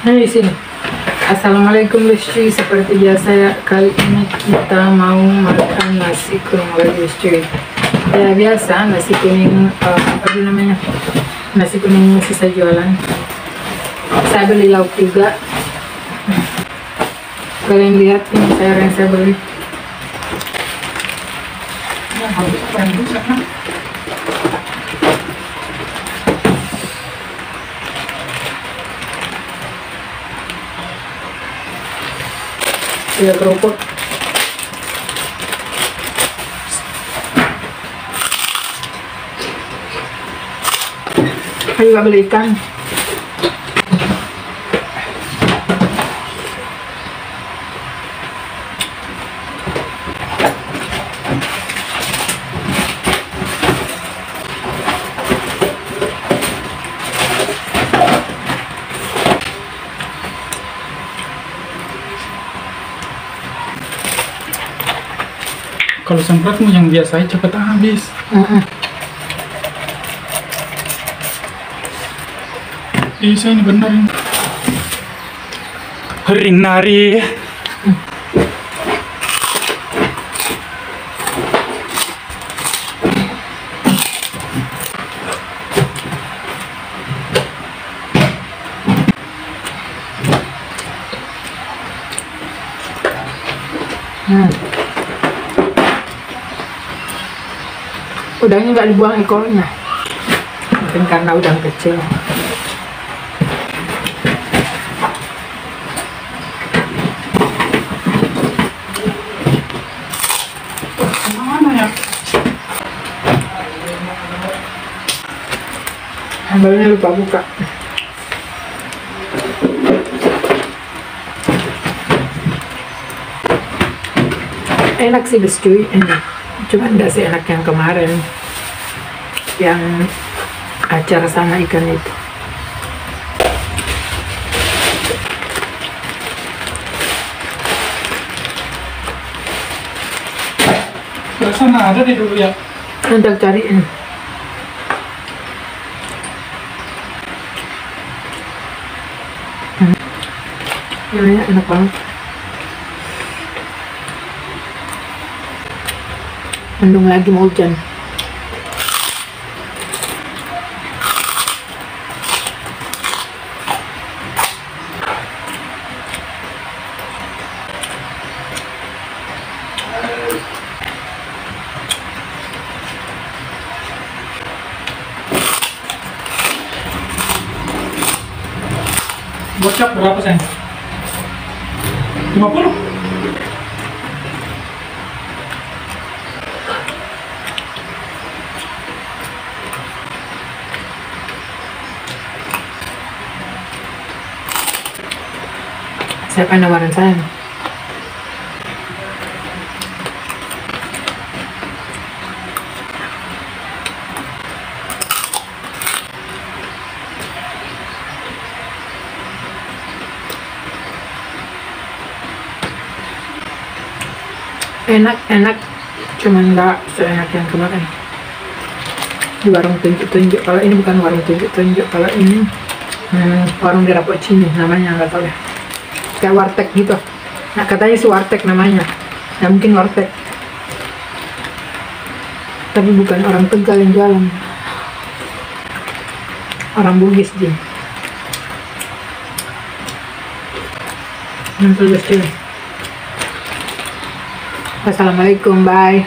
Nah, di sini. Assalamualaikum Bestcuy, seperti biasa ya, kali ini kita mau makan nasi kuning lagi Bestcuy. Ya biasa, nasi kuning apa dulu namanya? Nasi kuning sisa jualan. Saya beli lauk juga. Kalian lihat ini sayur yang saya beli. Ya kerupuk. Saya juga beli ikan. Kalau sempratmu yang biasa cepet habis. Bisa ini benar ini. Rinari. Udangnya nggak dibuang ekornya, mungkin karena udang kecil. Mana ya? Sambalnya lupa buka. Enak sih Bestcuy, enak. Cuma tidak seenak yang kemarin, yang acar sama ikan itu. Di sana ada di dulu ya. Nanti cariin. Ini enak banget. Mendung lagi mau hujan. Bocap berapa sayang? 50? Siapa yang nawarin saya? Enak, cuman nggak seenak yang kemarin di warung tunjuk-tunjuk. Kalau ini bukan warung tunjuk-tunjuk, kalau ini warung di Rappocini namanya, nggak tahu ya. Kayak warteg gitu. Nah katanya sih warteg namanya. Ya mungkin warteg. Tapi bukan orang Tegal yang jualan. Orang Bugis dia. Assalamualaikum, bye.